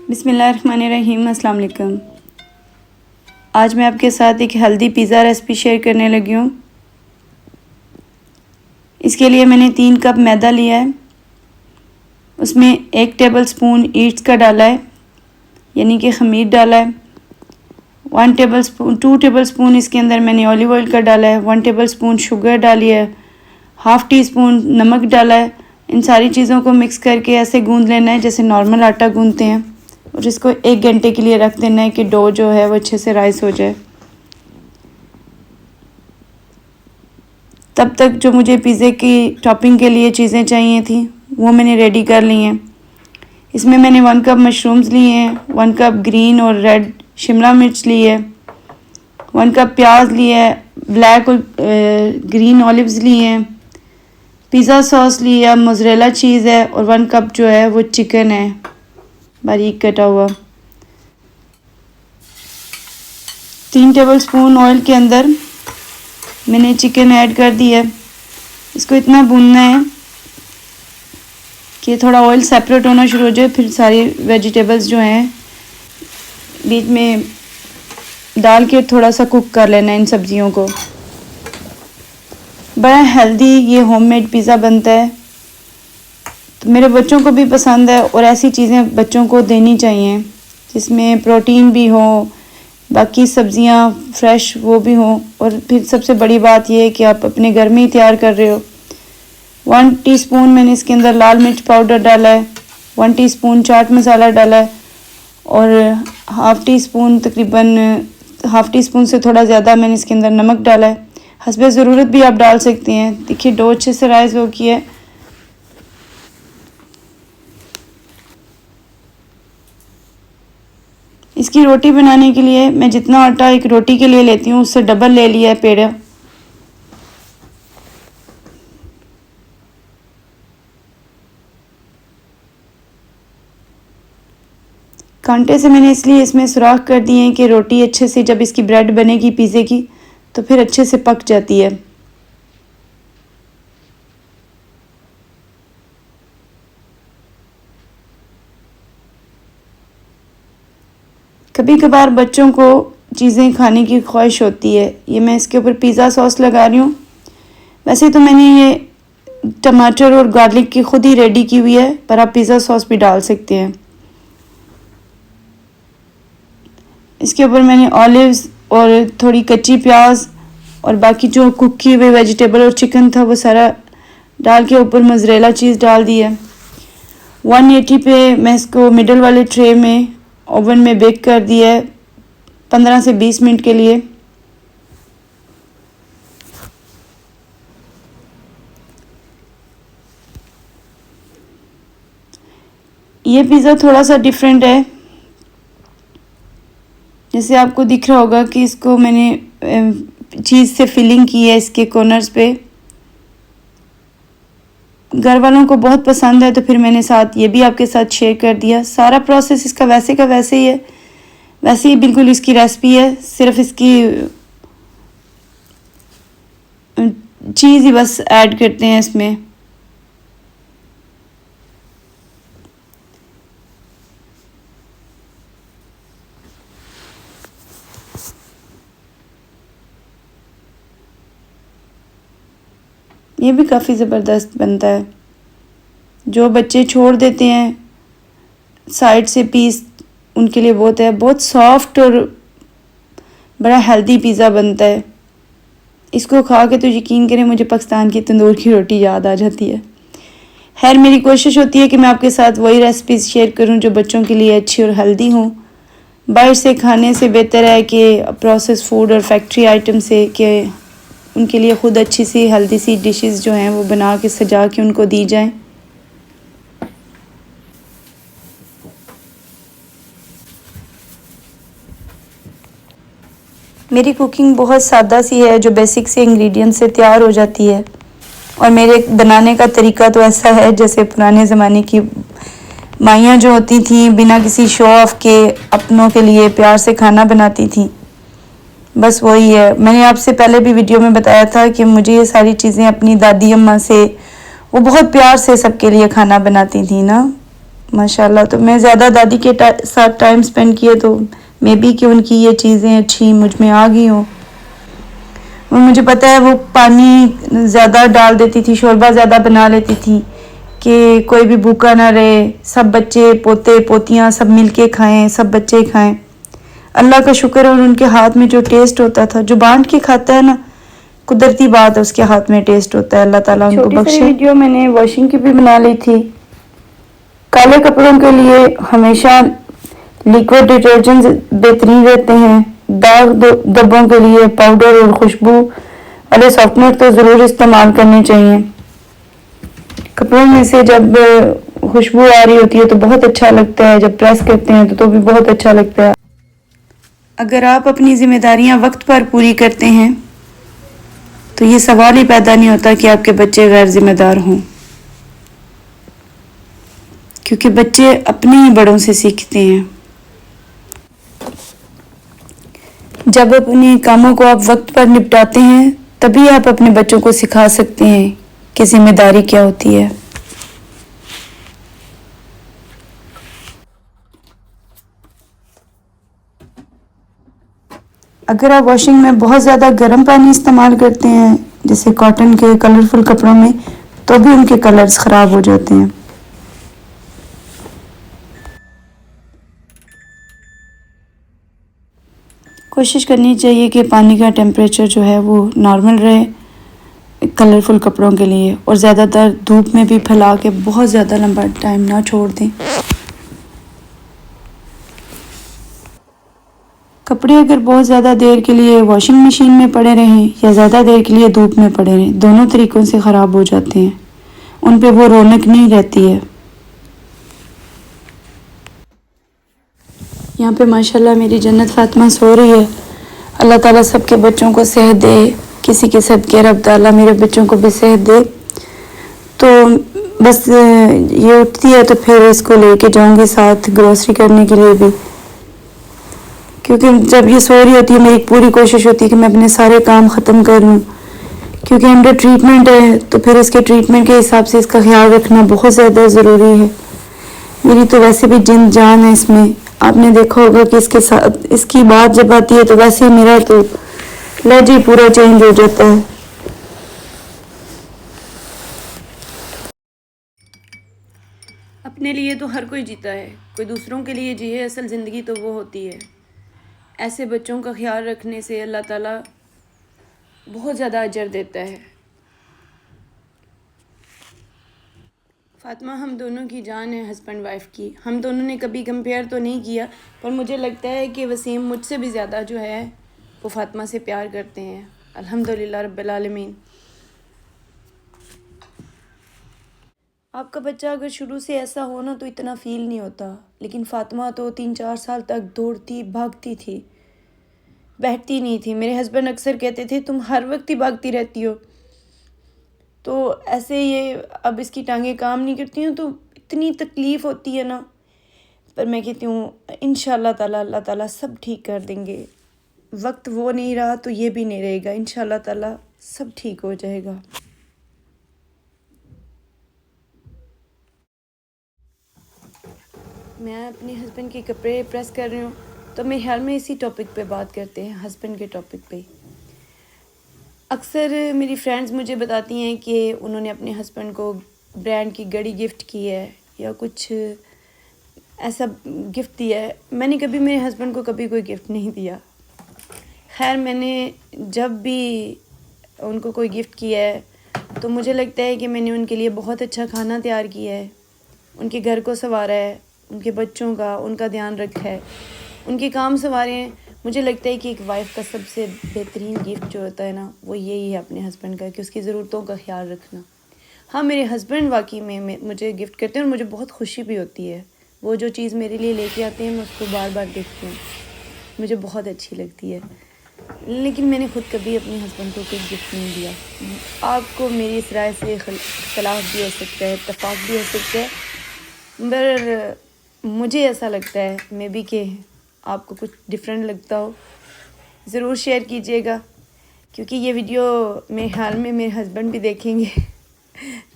बिस्मिल्लाहिर्रहमानिर्रहीम, अस्सलाम वालेकुम। आज मैं आपके साथ एक हेल्दी पिज़्ज़ा रेसिपी शेयर करने लगी हूँ। इसके लिए मैंने 3 कप मैदा लिया है। उसमें 1 टेबलस्पून ईट्स का डाला है, यानी कि ख़मीर डाला है। 2 टेबलस्पून इसके अंदर मैंने ऑलिव ऑयल का डाला है। 1 टेबलस्पून शुगर डाली है। हाफ़ टी स्पून नमक डाला है। इन सारी चीज़ों को मिक्स करके ऐसे गूंद लेना है जैसे नॉर्मल आटा गूंदते हैं, और इसको 1 घंटे के लिए रख देना है कि डो जो है वो अच्छे से राइस हो जाए। तब तक जो मुझे पिज़्ज़े की टॉपिंग के लिए चीज़ें चाहिए थी वो मैंने रेडी कर ली हैं। इसमें मैंने 1 कप मशरूम्स लिए हैं, 1 कप ग्रीन और रेड शिमला मिर्च ली है, 1 कप प्याज लिया है, ब्लैक और ग्रीन ऑलिव्स लिए हैं, पिज़्ज़ा सॉस लिया, मोज़रेला चीज़ है, और 1 कप जो है वो चिकन है बारीक कटा हुआ। 3 टेबलस्पून ऑयल के अंदर मैंने चिकन ऐड कर दिया है। इसको इतना भूनना है कि थोड़ा ऑयल सेपरेट होना शुरू हो जाए, फिर सारी वेजिटेबल्स जो हैं बीच में डाल के थोड़ा सा कुक कर लेना है इन सब्जियों को। बड़ा हेल्दी ये होममेड पिज़्ज़ा बनता है, तो मेरे बच्चों को भी पसंद है, और ऐसी चीज़ें बच्चों को देनी चाहिए जिसमें प्रोटीन भी हो, बाकी सब्जियां फ्रेश वो भी हों, और फिर सबसे बड़ी बात ये है कि आप अपने घर में ही तैयार कर रहे हो। 1 टीस्पून मैंने इसके अंदर लाल मिर्च पाउडर डाला है, 1 टीस्पून चाट मसाला डाला है, और हाफ़ टी स्पून से थोड़ा ज़्यादा मैंने इसके अंदर नमक डाला है। हस्बे ज़रूरत भी आप डाल सकते हैं। देखिए डो अच्छे से राइस हो गया है। इसकी रोटी बनाने के लिए मैं जितना आटा एक रोटी के लिए लेती हूँ उससे डबल ले लिया है पेड़ा। कांटे से मैंने इसलिए इसमें सुराख कर दिए हैं कि रोटी अच्छे से जब इसकी ब्रेड बनेगी पिज़्ज़े की तो फिर अच्छे से पक जाती है। कभी कभार बच्चों को चीज़ें खाने की ख्वाहिश होती है। ये मैं इसके ऊपर पिज़्ज़ा सॉस लगा रही हूँ। वैसे तो मैंने ये टमाटर और गार्लिक की खुद ही रेडी की हुई है, पर आप पिज़्ज़ा सॉस भी डाल सकते हैं। इसके ऊपर मैंने ऑलिव्स और थोड़ी कच्ची प्याज और बाकी जो कुक किए हुए वेजिटेबल और चिकन था वो सारा डाल के ऊपर मोज़रेला चीज़ डाल दी है। 180 पे मैं इसको मिडल वाले ट्रे में ओवन में बेक कर दिया है 15 से 20 मिनट के लिए। ये पिज़्ज़ा थोड़ा सा डिफरेंट है, जैसे आपको दिख रहा होगा कि इसको मैंने चीज़ से फिलिंग की है इसके कॉर्नर्स पे। घर वालों को बहुत पसंद है तो फिर मैंने साथ ये भी आपके साथ शेयर कर दिया। सारा प्रोसेस इसका वैसे का वैसे ही है, वैसे ही बिल्कुल इसकी रेसिपी है, सिर्फ इसकी चीज़ ही बस ऐड करते हैं इसमें। ये भी काफ़ी ज़बरदस्त बनता है। जो बच्चे छोड़ देते हैं साइड से पीस, उनके लिए बहुत सॉफ्ट और बड़ा हेल्दी पिज़्ज़ा बनता है। इसको खा के तो यकीन करें मुझे पाकिस्तान की तंदूर की रोटी याद आ जाती है। खैर मेरी कोशिश होती है कि मैं आपके साथ वही रेसिपीज़ शेयर करूं जो बच्चों के लिए अच्छी और हेल्दी हों। बाहर से खाने से बेहतर है कि प्रोसेस फूड और फैक्ट्री आइटम से कि उनके लिए ख़ुद अच्छी सी हेल्दी सी डिशेस जो हैं वो बना के सजा के उनको दी जाएं। मेरी कुकिंग बहुत सादा सी है, जो बेसिक से इंग्रेडिएंट से तैयार हो जाती है, और मेरे बनाने का तरीका तो ऐसा है जैसे पुराने ज़माने की माइयाँ जो होती थीं बिना किसी शो ऑफ के अपनों के लिए प्यार से खाना बनाती थीं, बस वही है। मैंने आपसे पहले भी वीडियो में बताया था कि मुझे ये सारी चीज़ें अपनी दादी अम्मा से, वो बहुत प्यार से सबके लिए खाना बनाती थी ना, माशाल्लाह। तो मैं ज़्यादा दादी के साथ टाइम स्पेंड किए तो मे बी कि उनकी ये चीज़ें अच्छी मुझ में आ गई हों। और मुझे पता है वो पानी ज़्यादा डाल देती थी, शोरबा ज़्यादा बना लेती थी कि कोई भी भूखा ना रहे, सब बच्चे पोते पोतियाँ सब मिल के खाएँ, सब बच्चे खाएँ। अल्लाह का शुक्र है, और उनके हाथ में जो टेस्ट होता था, जो बांट के खाता है ना, कुदरती बात है, उसके हाथ में टेस्ट होता है। अल्लाह ताला उनको बख्शे। छोटी सी वीडियो मैंने वॉशिंग की भी बना ली थी। काले कपड़ों के लिए हमेशा लिक्विड डिटर्जेंट बेहतरीन रहते हैं। दाग धब्बों के लिए पाउडर और खुशबू वाले सॉफ्टनर तो ज़रूर इस्तेमाल करने चाहिए। कपड़ों में से जब खुशबू आ रही होती है तो बहुत अच्छा लगता है, जब प्रेस करते हैं तो भी बहुत अच्छा लगता है। अगर आप अपनी जिम्मेदारियां वक्त पर पूरी करते हैं तो ये सवाल ही पैदा नहीं होता कि आपके बच्चे गैर जिम्मेदार हों, क्योंकि बच्चे अपने ही बड़ों से सीखते हैं। जब अपने कामों को आप वक्त पर निपटाते हैं तभी आप अपने बच्चों को सिखा सकते हैं कि जिम्मेदारी क्या होती है। अगर आप वॉशिंग में बहुत ज़्यादा गर्म पानी इस्तेमाल करते हैं, जैसे कॉटन के कलरफुल कपड़ों में, तो भी उनके कलर्स ख़राब हो जाते हैं। कोशिश करनी चाहिए कि पानी का टेम्परेचर जो है वो नॉर्मल रहे कलरफुल कपड़ों के लिए, और ज़्यादातर धूप में भी फैला के बहुत ज़्यादा लंबा टाइम ना छोड़ दें। कपड़े अगर बहुत ज़्यादा देर के लिए वॉशिंग मशीन में पड़े रहें या ज़्यादा देर के लिए धूप में पड़े रहें, दोनों तरीक़ों से ख़राब हो जाते हैं, उन पे वो रौनक नहीं रहती है। यहाँ पे माशाल्लाह मेरी जन्नत फ़ातिमा सो रही है। अल्लाह ताला सबके बच्चों को सेहत दे, किसी के सदके रब ताला मेरे बच्चों को भी सेहत दे। तो बस ये उठती है तो फिर इसको लेके जाऊँगी साथ ग्रोसरी करने के लिए भी, क्योंकि जब ये सो रही होती है मेरी पूरी कोशिश होती है कि मैं अपने सारे काम ख़त्म कर लूँ, क्योंकि अंडर ट्रीटमेंट है तो फिर इसके ट्रीटमेंट के हिसाब से इसका ख्याल रखना बहुत ज़्यादा ज़रूरी है। मेरी तो वैसे भी जिन जान है इसमें, आपने देखा होगा कि इसके साथ इसकी बात जब आती है तो वैसे ही मेरा तो लहजा ही पूरा चेंज हो जाता है। अपने लिए तो हर कोई जीता है, कोई दूसरों के लिए जिए, असल ज़िंदगी तो वो होती है। ऐसे बच्चों का ख्याल रखने से अल्लाह ताला बहुत ज़्यादा अजर देता है। फ़ातिमा हम दोनों की जान है, हस्बैंड वाइफ की। हम दोनों ने कभी कंपेयर तो नहीं किया, पर मुझे लगता है कि वसीम मुझसे भी ज़्यादा जो है वो फ़ातिमा से प्यार करते हैं, अल्हम्दुलिल्लाह रब्बिल आलमीन। आपका बच्चा अगर शुरू से ऐसा हो ना तो इतना फ़ील नहीं होता, लेकिन फ़ातिमा तो 3-4 साल तक दौड़ती भागती थी, बैठती नहीं थी। मेरे हस्बैंड अक्सर कहते थे तुम हर वक्त ही भागती रहती हो। तो ऐसे ये अब इसकी टांगें काम नहीं करती हैं तो इतनी तकलीफ़ होती है ना, पर मैं कहती हूँ इंशाल्लाह ताला अल्लाह ताला सब ठीक कर देंगे। वक्त वो नहीं रहा तो ये भी नहीं रहेगा, इंशाल्लाह ताला सब ठीक हो जाएगा। मैं अपने हस्बैंड के कपड़े प्रेस कर रही हूँ, तो मेरे ख्याल में इसी टॉपिक पे बात करते हैं, हस्बैंड के टॉपिक पे। अक्सर मेरी फ्रेंड्स मुझे बताती हैं कि उन्होंने अपने हस्बैंड को ब्रांड की घड़ी गिफ्ट की है या कुछ ऐसा गिफ्ट दिया है। मैंने कभी मेरे हस्बैंड को कभी कोई गिफ्ट नहीं दिया। खैर मैंने जब भी उनको कोई गिफ्ट किया है तो मुझे लगता है कि मैंने उनके लिए बहुत अच्छा खाना तैयार किया है, उनके घर को संवारा है, उनके बच्चों का उनका ध्यान रखा है, उनके काम संवारे हैं। मुझे लगता है कि एक वाइफ़ का सबसे बेहतरीन गिफ्ट जो होता है ना वो यही है अपने हस्बैंड का, कि उसकी ज़रूरतों का ख्याल रखना। हाँ मेरे हस्बैंड वाकई में मुझे गिफ्ट करते हैं और मुझे बहुत खुशी भी होती है। वो जो चीज़ मेरे लिए लेके आते हैं मैं उसको बार बार देखती हूँ, मुझे बहुत अच्छी लगती है। लेकिन मैंने ख़ुद कभी अपने हस्बैंड को कोई गिफ्ट नहीं दिया। आपको मेरी इस राय से इख्तलाफ भी हो सकता है, इत्तेफाक भी हो सकता है, पर मुझे ऐसा लगता है मे बी कि आपको कुछ डिफरेंट लगता हो। ज़रूर शेयर कीजिएगा, क्योंकि ये वीडियो मेरे ख्याल में मेरे हस्बैंड भी देखेंगे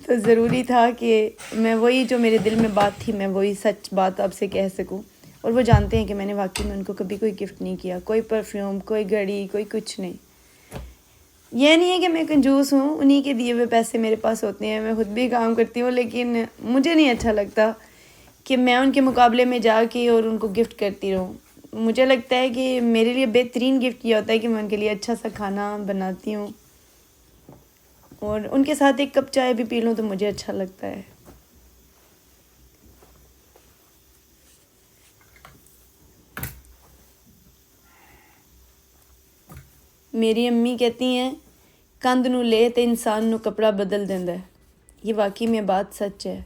तो ज़रूरी था कि मैं वही जो मेरे दिल में बात थी मैं वही सच बात आपसे कह सकूं। और वो जानते हैं कि मैंने वाकई में उनको कभी कोई गिफ्ट नहीं किया, कोई परफ्यूम, कोई घड़ी, कोई कुछ नहीं। ये नहीं है कि मैं कंजूस हूँ, उन्हीं के दिए हुए पैसे मेरे पास होते हैं, मैं खुद भी काम करती हूँ, लेकिन मुझे नहीं अच्छा लगता कि मैं उनके मुकाबले में जाके और उनको गिफ्ट करती रहूँ। मुझे लगता है कि मेरे लिए बेहतरीन गिफ्ट ये होता है कि मैं उनके लिए अच्छा सा खाना बनाती हूँ और उनके साथ एक कप चाय भी पी लूँ तो मुझे अच्छा लगता है। मेरी अम्मी कहती हैं कंध नूं ले तो इंसान नूं कपड़ा बदल देंदा है। ये वाकई में बात सच है।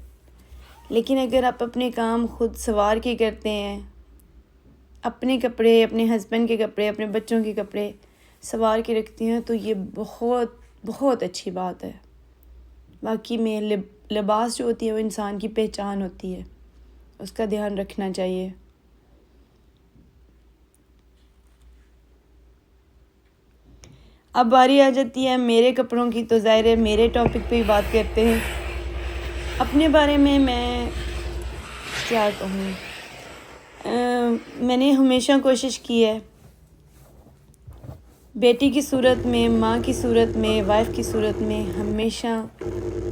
लेकिन अगर आप अपने काम खुद सवार के करते हैं, अपने कपड़े, अपने हस्बैंड के कपड़े, अपने बच्चों के कपड़े सवार के रखती हैं, तो ये बहुत बहुत अच्छी बात है। वाकई में लिबास जो होती है वो इंसान की पहचान होती है, उसका ध्यान रखना चाहिए। अब बारी आ जाती है मेरे कपड़ों की, तो ज़ाहिर है मेरे टॉपिक पे ही बात करते हैं। अपने बारे में मैं क्या कहूँ, मैंने हमेशा कोशिश की है बेटी की सूरत में, माँ की सूरत में, वाइफ की सूरत में हमेशा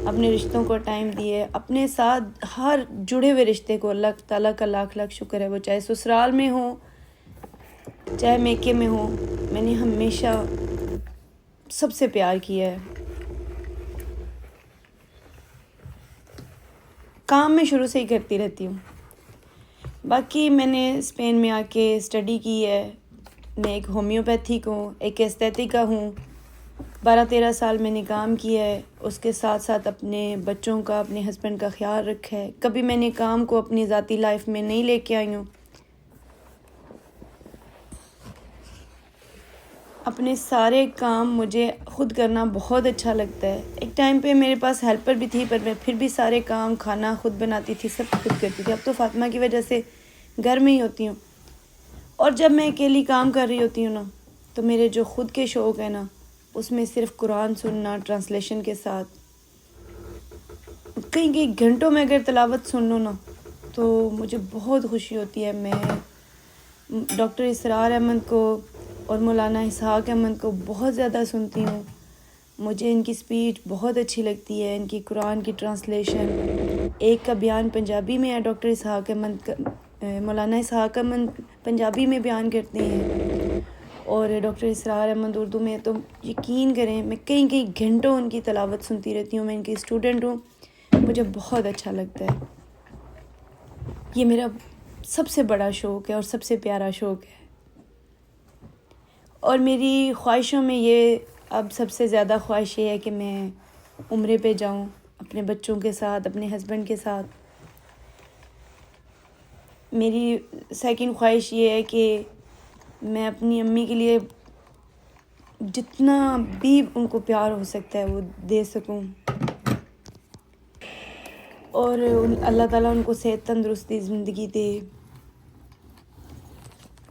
अपने रिश्तों को टाइम दिए। अपने साथ हर जुड़े हुए रिश्ते को अल्लाह ताला का लाख लाख शुक्र है, वो चाहे ससुराल में हो चाहे मेके में हो, मैंने हमेशा सबसे प्यार किया है। काम में शुरू से ही करती रहती हूँ। बाकी मैंने स्पेन में आके स्टडी की है। मैं एक होम्योपैथिक हूँ, एक एस्थेटिक का हूँ। 12-13 साल मैंने काम किया है। उसके साथ साथ अपने बच्चों का, अपने हस्बैंड का ख्याल रखा है। कभी मैंने काम को अपनी ज़ाती लाइफ में नहीं लेके आई हूँ। अपने सारे काम मुझे खुद करना बहुत अच्छा लगता है। एक टाइम पे मेरे पास हेल्पर भी थी, पर मैं फिर भी सारे काम, खाना खुद बनाती थी, सब खुद करती थी। अब तो फातिमा की वजह से घर में ही होती हूँ, और जब मैं अकेली काम कर रही होती हूँ ना, तो मेरे जो खुद के शौक़ है ना, उसमें सिर्फ कुरान सुनना ट्रांसलेशन के साथ, कई कई घंटों में अगर तिलावत सुन लूँ ना, तो मुझे बहुत खुशी होती है। मैं डॉक्टर इसरार अहमद को और मौलाना इसहाक अहमद को बहुत ज़्यादा सुनती हूँ। मुझे इनकी स्पीच बहुत अच्छी लगती है, इनकी कुरान की ट्रांसलेशन। एक का बयान पंजाबी में है, डॉक्टर इसहाक अहमद का, मौलाना इसहाक अहमद पंजाबी में बयान करते हैं और डॉक्टर इसरार अहमद उर्दू में। तो यकीन करें मैं कई कई घंटों उनकी तिलावत सुनती रहती हूँ। मैं इनकी स्टूडेंट हूँ, मुझे बहुत अच्छा लगता है। ये मेरा सबसे बड़ा शौक़ है और सबसे प्यारा शौक़ है। और मेरी ख्वाहिशों में ये अब सबसे ज़्यादा ख्वाहिश ये है कि मैं उम्रे पे जाऊँ अपने बच्चों के साथ, अपने हस्बैंड के साथ। मेरी सेकंड ख्वाहिश ये है कि मैं अपनी अम्मी के लिए जितना भी उनको प्यार हो सकता है वो दे सकूं, और अल्लाह ताला उनको सेहत तंदुरुस्ती ज़िंदगी दे,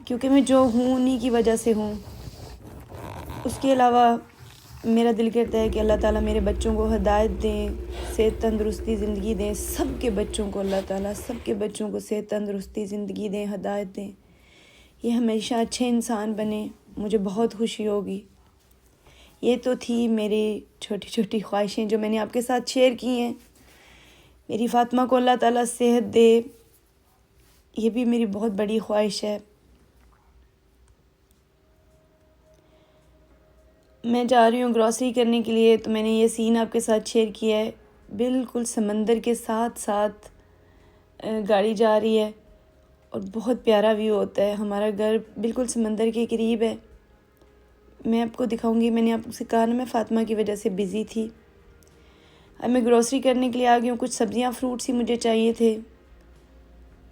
क्योंकि मैं जो हूँ उन्हीं की वजह से हूँ। उसके अलावा मेरा दिल करता है कि अल्लाह ताला मेरे बच्चों को हिदायत दें, सेहत तंदुरुस्ती ज़िंदगी दें। सब के बच्चों को अल्लाह ताला सब के बच्चों को सेहत तंदुरुस्ती ज़िंदगी दें, हिदायत दें। ये हमेशा अच्छे इंसान बने, मुझे बहुत खुशी होगी। ये तो थी मेरी छोटी छोटी ख्वाहिशें जो मैंने आपके साथ शेयर की हैं। मेरी फ़ातिमा को अल्लाह ताला सेहत दे, ये भी मेरी बहुत बड़ी ख्वाहिश है। मैं जा रही हूँ ग्रॉसरी करने के लिए, तो मैंने ये सीन आपके साथ शेयर किया है। बिल्कुल समंदर के साथ साथ गाड़ी जा रही है और बहुत प्यारा व्यू होता है। हमारा घर बिल्कुल समंदर के करीब है। मैं आपको दिखाऊंगी। मैंने आपसे कहा ना मैं फ़ातिमा की वजह से बिज़ी थी। अब मैं ग्रॉसरी करने के लिए आ गई हूँ। कुछ सब्ज़ियाँ, फ्रूट्स ही मुझे चाहिए थे।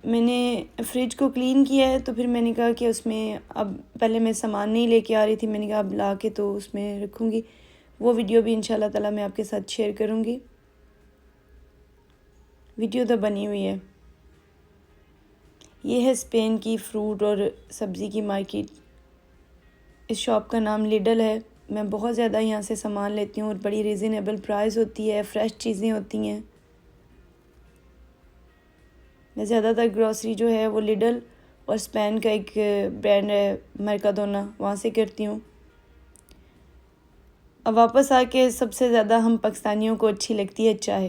मैंने फ्रिज को क्लीन किया है, तो फिर मैंने कहा कि उसमें अब पहले मैं सामान नहीं लेके आ रही थी, मैंने कहा अब ला के तो उसमें रखूँगी। वो वीडियो भी इंशाल्लाह ताला मैं आपके साथ शेयर करूँगी। वीडियो तो बनी हुई है। ये है स्पेन की फ्रूट और सब्ज़ी की मार्केट। इस शॉप का नाम लिडल है। मैं बहुत ज़्यादा यहाँ से सामान लेती हूँ और बड़ी रीज़नेबल प्राइस होती है, फ़्रेश चीज़ें होती हैं। मैं ज़्यादातर ग्रॉसरी जो है वो लिडल और स्पेन का एक ब्रांड है मर्काडोना, वहाँ से करती हूँ। अब वापस आके सबसे ज़्यादा हम पाकिस्तानियों को अच्छी लगती है चाय,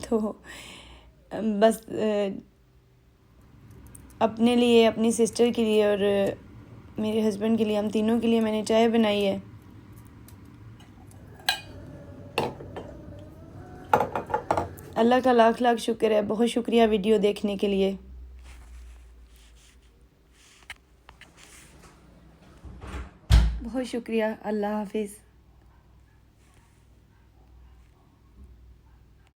तो बस अपने लिए, अपनी सिस्टर के लिए और मेरे हस्बैंड के लिए, हम तीनों के लिए मैंने चाय बनाई है। अल्लाह का लाख लाख शुक्र है, बहुत शुक्रिया वीडियो देखने के लिए। बहुत शुक्रिया। अल्लाह हाफिज़।